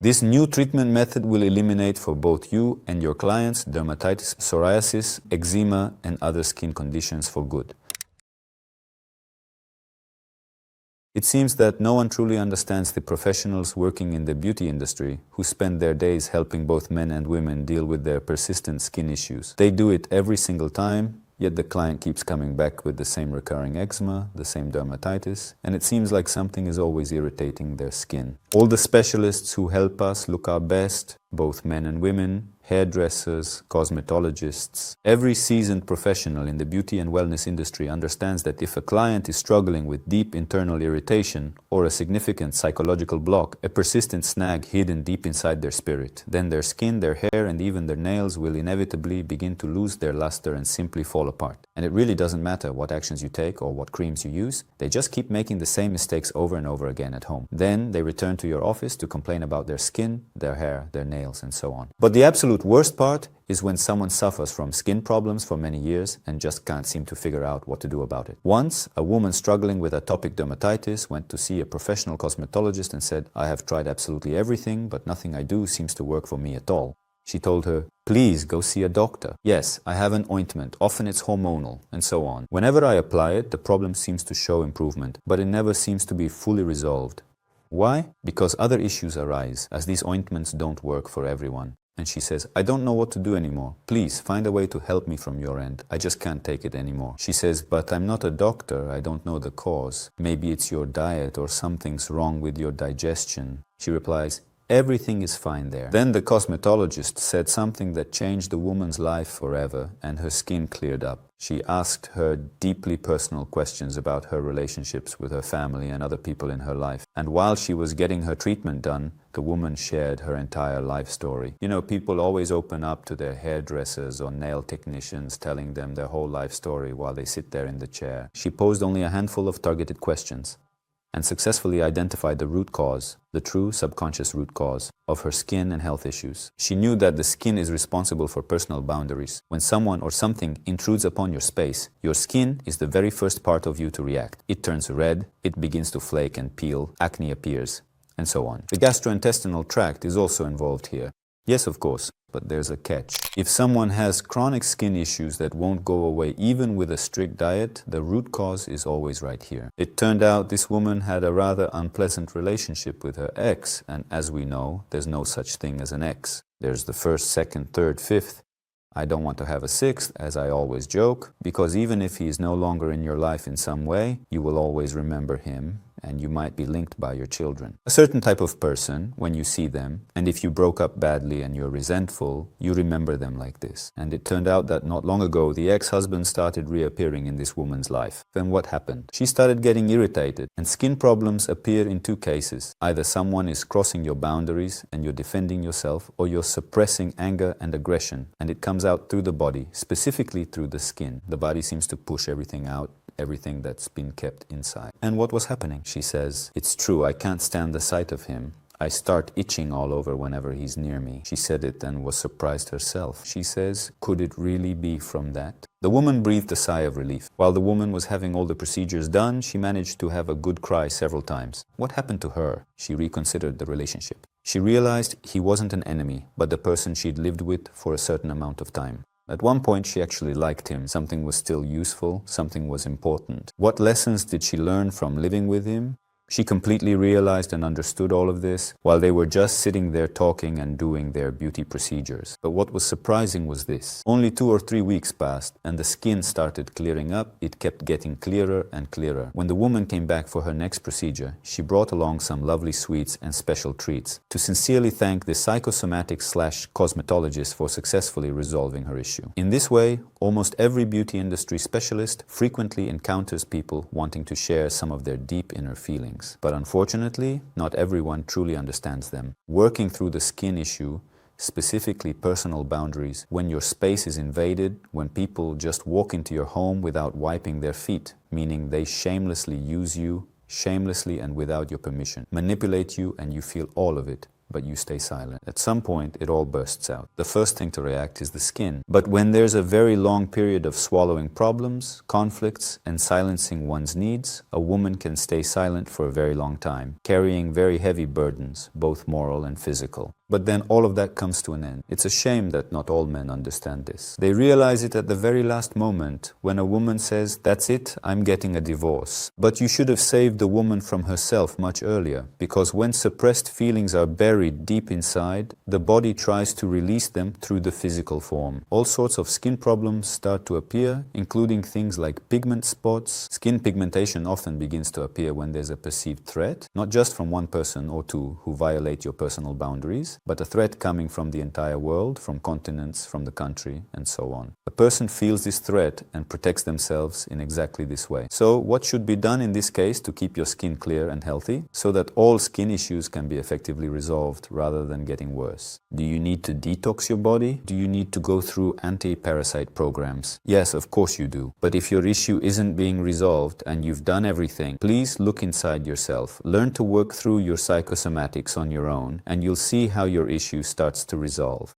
This new treatment method will eliminate for both you and your clients dermatitis, psoriasis, eczema, and other skin conditions for good. It seems that no one truly understands the professionals working in the beauty industry who spend their days helping both men and women deal with their persistent skin issues. They do it every single time, yet the client keeps coming back with the same recurring eczema, the same dermatitis, and it seems like something is always irritating their skin. All the specialists who help us look our best, both men and women, hairdressers, cosmetologists. Every seasoned professional in the beauty and wellness industry understands that if a client is struggling with deep internal irritation or a significant psychological block, a persistent snag hidden deep inside their spirit, then their skin, their hair, and even their nails will inevitably begin to lose their luster and simply fall apart. And it really doesn't matter what actions you take or what creams you use, they just keep making the same mistakes over and over again at home. Then they return to your office to complain about their skin, their hair, their nails, and so on. But the absolute worst part is when someone suffers from skin problems for many years and just can't seem to figure out what to do about it. Once, a woman struggling with atopic dermatitis went to see a professional cosmetologist and said, "I have tried absolutely everything, but nothing I do seems to work for me at all." She told her, "Please go see a doctor. Yes, I have an ointment, often it's hormonal," and so on. Whenever I apply it, the problem seems to show improvement, but it never seems to be fully resolved. Why? Because other issues arise, as these ointments don't work for everyone. And she says, "I don't know what to do anymore. Please find a way to help me from your end. I just can't take it anymore." She says, "But I'm not a doctor. I don't know the cause. Maybe it's your diet or something's wrong with your digestion." She replies, "Everything is fine there." Then the cosmetologist said something that changed the woman's life forever, and her skin cleared up. She asked her deeply personal questions about her relationships with her family and other people in her life. And while she was getting her treatment done, the woman shared her entire life story. You know, people always open up to their hairdressers or nail technicians, telling them their whole life story while they sit there in the chair. She posed only a handful of targeted questions and successfully identified the root cause, the true subconscious root cause, of her skin and health issues. She knew that the skin is responsible for personal boundaries. When someone or something intrudes upon your space, your skin is the very first part of you to react. It turns red, it begins to flake and peel, acne appears, and so on. The gastrointestinal tract is also involved here. Yes, of course, but there's a catch. If someone has chronic skin issues that won't go away even with a strict diet, the root cause is always right here. It turned out this woman had a rather unpleasant relationship with her ex, and as we know, there's no such thing as an ex. There's the first, second, third, fifth. I don't want to have a sixth, as I always joke, because even if he is no longer in your life in some way, you will always remember him, and you might be linked by your children. A certain type of person, when you see them, and if you broke up badly and you're resentful, you remember them like this. And it turned out that not long ago, the ex-husband started reappearing in this woman's life. Then what happened? She started getting irritated, and skin problems appear in two cases. Either someone is crossing your boundaries and you're defending yourself, or you're suppressing anger and aggression, and it comes out through the body, specifically through the skin. The body seems to push everything out, everything that's been kept inside. And what was happening? She says, "It's true, I can't stand the sight of him. I start itching all over whenever he's near me." She said it and was surprised herself. She says, "Could it really be from that?" The woman breathed a sigh of relief. While the woman was having all the procedures done, she managed to have a good cry several times. What happened to her? She reconsidered the relationship. She realized he wasn't an enemy, but the person she'd lived with for a certain amount of time. At one point, she actually liked him. Something was still useful, something was important. What lessons did she learn from living with him? She completely realized and understood all of this while they were just sitting there talking and doing their beauty procedures. But what was surprising was this. Only 2 or 3 weeks passed and the skin started clearing up. It kept getting clearer and clearer. When the woman came back for her next procedure, she brought along some lovely sweets and special treats to sincerely thank the psychosomatics/cosmetologist for successfully resolving her issue. In this way, almost every beauty industry specialist frequently encounters people wanting to share some of their deep inner feelings. But unfortunately, not everyone truly understands them. Working through the skin issue, specifically personal boundaries, when your space is invaded, when people just walk into your home without wiping their feet, meaning they shamelessly use you, shamelessly and without your permission, manipulate you, and you feel all of it. but you stay silent. At some point, it all bursts out. The first thing to react is the skin. But when there's a very long period of swallowing problems, conflicts, and silencing one's needs, a woman can stay silent for a very long time, carrying very heavy burdens, both moral and physical. But then all of that comes to an end. It's a shame that not all men understand this. They realize it at the very last moment when a woman says, "That's it, I'm getting a divorce." But you should have saved the woman from herself much earlier, because when suppressed feelings are buried deep inside, the body tries to release them through the physical form. All sorts of skin problems start to appear, including things like pigment spots. Skin pigmentation often begins to appear when there's a perceived threat, not just from one person or two who violate your personal boundaries, but a threat coming from the entire world, from continents, from the country, and so on. A person feels this threat and protects themselves in exactly this way. So what should be done in this case to keep your skin clear and healthy, so that all skin issues can be effectively resolved rather than getting worse? Do you need to detox your body? Do you need to go through anti-parasite programs? Yes, of course you do. But if your issue isn't being resolved and you've done everything, please look inside yourself. Learn to work through your psychosomatics on your own, and you'll see how your issue starts to resolve.